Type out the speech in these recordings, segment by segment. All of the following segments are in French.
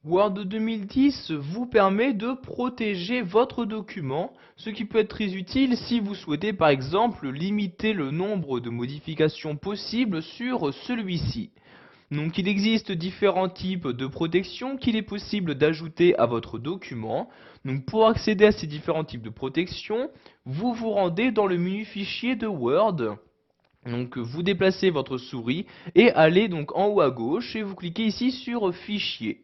Word 2010 vous permet de protéger votre document, ce qui peut être très utile si vous souhaitez par exemple limiter le nombre de modifications possibles sur celui-ci. Donc il existe différents types de protection qu'il est possible d'ajouter à votre document. Donc pour accéder à ces différents types de protection, vous vous rendez dans le menu fichier de Word. Donc vous déplacez votre souris et allez donc en haut à gauche et vous cliquez ici sur Fichier.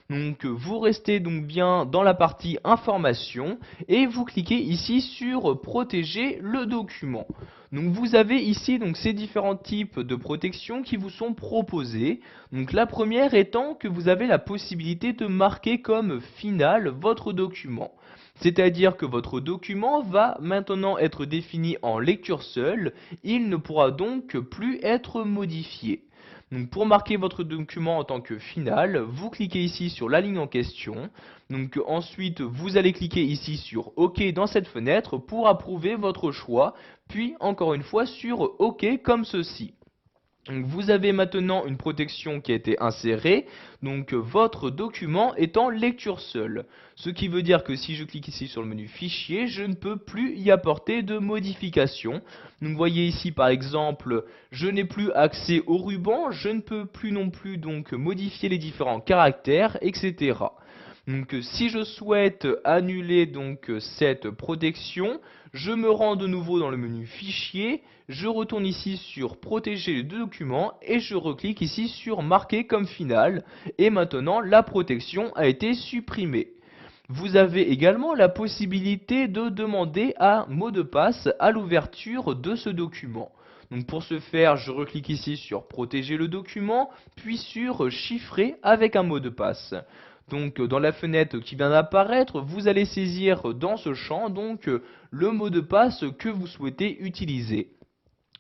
Donc vous restez donc bien dans la partie Information et vous cliquez ici sur Protéger le document. Donc vous avez ici donc ces différents types de protection qui vous sont proposés. Donc la première étant que vous avez la possibilité de marquer comme final votre document. C'est-à-dire que votre document va maintenant être défini en lecture seule, il ne pourra donc plus être modifié. Donc pour marquer votre document en tant que final, vous cliquez ici sur la ligne en question. Donc ensuite, vous allez cliquer ici sur OK dans cette fenêtre pour approuver votre choix, puis encore une fois sur OK comme ceci. Donc vous avez maintenant une protection qui a été insérée, donc votre document est en lecture seule. Ce qui veut dire que si je clique ici sur le menu fichier, je ne peux plus y apporter de modifications. Donc vous voyez ici par exemple, je n'ai plus accès au ruban, je ne peux plus non plus donc modifier les différents caractères, etc. Donc si je souhaite annuler donc cette protection, je me rends de nouveau dans le menu fichier, je retourne ici sur protéger le document et je reclique ici sur marquer comme final et maintenant la protection a été supprimée. Vous avez également la possibilité de demander un mot de passe à l'ouverture de ce document. Donc pour ce faire, je reclique ici sur protéger le document, puis sur chiffrer avec un mot de passe. Donc dans la fenêtre qui vient d'apparaître, vous allez saisir dans ce champ donc le mot de passe que vous souhaitez utiliser.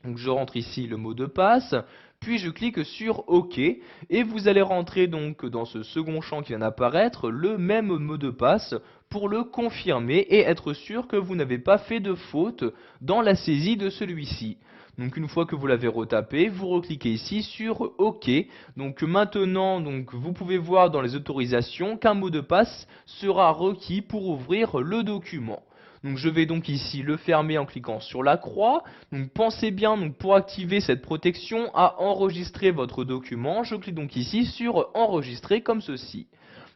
Donc je rentre ici le mot de passe, puis je clique sur OK et vous allez rentrer donc dans ce second champ qui vient d'apparaître le même mot de passe pour le confirmer et être sûr que vous n'avez pas fait de faute dans la saisie de celui-ci. Donc une fois que vous l'avez retapé, vous recliquez ici sur OK. Donc maintenant, vous pouvez voir dans les autorisations qu'un mot de passe sera requis pour ouvrir le document. Donc je vais donc ici le fermer en cliquant sur la croix. Donc pensez bien donc pour activer cette protection à enregistrer votre document. Je clique donc ici sur enregistrer comme ceci.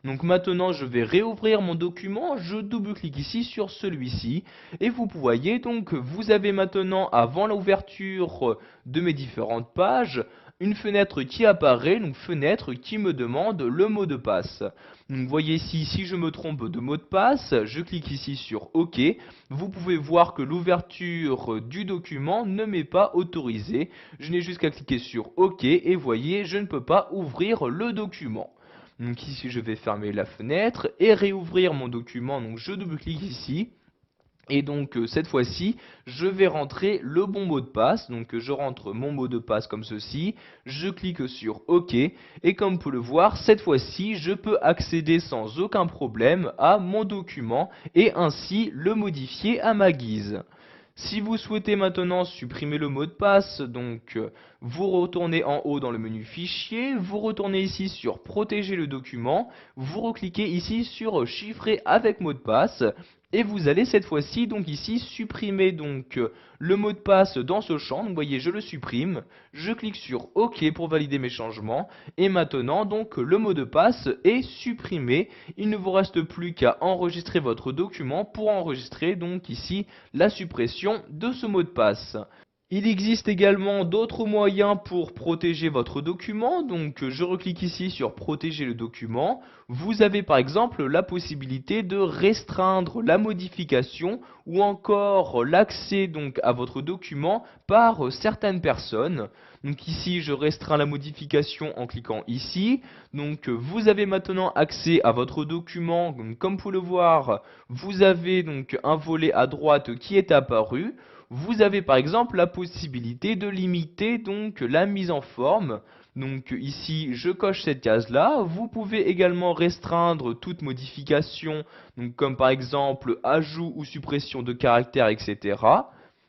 Donc maintenant je vais réouvrir mon document, je double-clique ici sur celui-ci et vous voyez donc vous avez maintenant avant l'ouverture de mes différentes pages une fenêtre qui apparaît, donc fenêtre qui me demande le mot de passe. Donc vous voyez ici, si je me trompe de mot de passe, je clique ici sur OK. Vous pouvez voir que l'ouverture du document ne m'est pas autorisée. Je n'ai juste qu'à cliquer sur OK et voyez, je ne peux pas ouvrir le document. Donc ici, je vais fermer la fenêtre et réouvrir mon document. Donc je double-clique ici. Et donc cette fois-ci, je vais rentrer le bon mot de passe. Donc je rentre mon mot de passe comme ceci. Je clique sur OK. Et comme vous pouvez le voir, cette fois-ci, je peux accéder sans aucun problème à mon document et ainsi le modifier à ma guise. Si vous souhaitez maintenant supprimer le mot de passe, vous retournez en haut dans le menu fichier, vous retournez ici sur protéger le document, vous recliquez ici sur chiffrer avec mot de passe et vous allez cette fois-ci donc ici supprimer le mot de passe dans ce champ. Donc vous voyez, je le supprime, je clique sur OK pour valider mes changements et maintenant donc le mot de passe est supprimé. Il ne vous reste plus qu'à enregistrer votre document pour enregistrer donc ici la suppression de ce mot de passe. Il existe également d'autres moyens pour protéger votre document, donc je reclique ici sur protéger le document. Vous avez par exemple la possibilité de restreindre la modification ou encore l'accès donc à votre document par certaines personnes. Donc ici je restreins la modification en cliquant ici. Donc vous avez maintenant accès à votre document, comme vous pouvez le voir, vous avez donc un volet à droite qui est apparu. Vous avez par exemple la possibilité de limiter donc la mise en forme. Donc ici je coche cette case là. Vous pouvez également restreindre toute modification, donc comme par exemple ajout ou suppression de caractères, etc.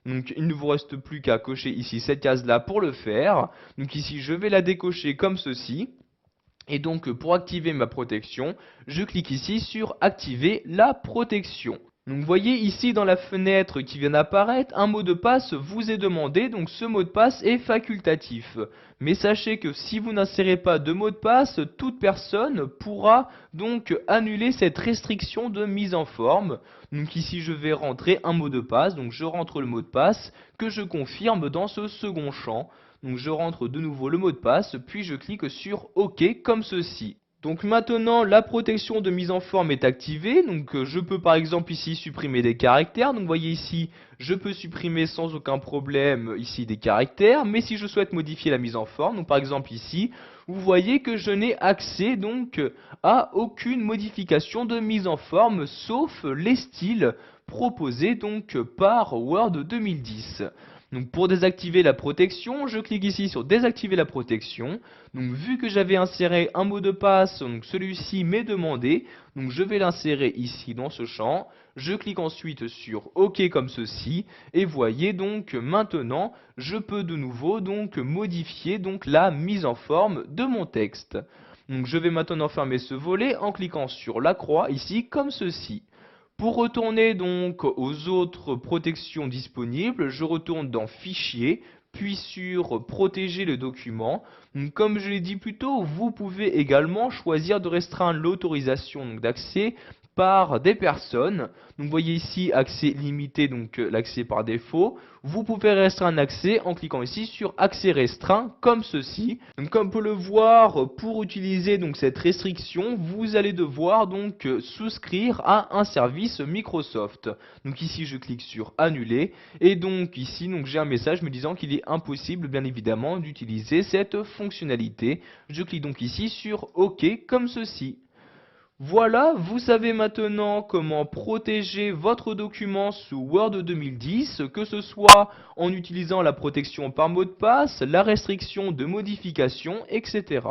Donc il ne vous reste plus qu'à cocher ici cette case là pour le faire. Donc ici je vais la décocher comme ceci. Et donc pour activer ma protection, je clique ici sur activer la protection. Donc vous voyez ici dans la fenêtre qui vient d'apparaître, un mot de passe vous est demandé, donc ce mot de passe est facultatif. Mais sachez que si vous n'insérez pas de mot de passe, toute personne pourra donc annuler cette restriction de mise en forme. Donc ici je vais rentrer un mot de passe, donc je rentre le mot de passe que je confirme dans ce second champ. Donc je rentre de nouveau le mot de passe, puis je clique sur OK comme ceci. Donc maintenant la protection de mise en forme est activée, donc je peux par exemple ici supprimer des caractères, donc vous voyez ici je peux supprimer sans aucun problème ici des caractères, mais si je souhaite modifier la mise en forme, donc par exemple ici, vous voyez que je n'ai accès donc à aucune modification de mise en forme sauf les styles proposés donc par Word 2010. Donc pour désactiver la protection, je clique ici sur désactiver la protection. Donc vu que j'avais inséré un mot de passe, donc celui-ci m'est demandé, donc je vais l'insérer ici dans ce champ. Je clique ensuite sur OK comme ceci et voyez donc maintenant je peux de nouveau donc modifier donc la mise en forme de mon texte. Donc je vais maintenant fermer ce volet en cliquant sur la croix ici comme ceci. Pour retourner donc aux autres protections disponibles, je retourne dans Fichier, puis sur Protéger le document. Comme je l'ai dit plus tôt, vous pouvez également choisir de restreindre l'autorisation d'accès par des personnes. Donc vous voyez ici accès limité, donc l'accès par défaut. Vous pouvez restreindre l'accès en cliquant ici sur accès restreint comme ceci. Donc, comme on peut le voir, pour utiliser donc cette restriction, vous allez devoir donc souscrire à un service Microsoft. Donc ici je clique sur annuler et donc ici donc j'ai un message me disant qu'il est impossible bien évidemment d'utiliser cette fonctionnalité. Je clique donc ici sur OK comme ceci. Voilà, vous savez maintenant comment protéger votre document sous Word 2010, que ce soit en utilisant la protection par mot de passe, la restriction de modification, etc.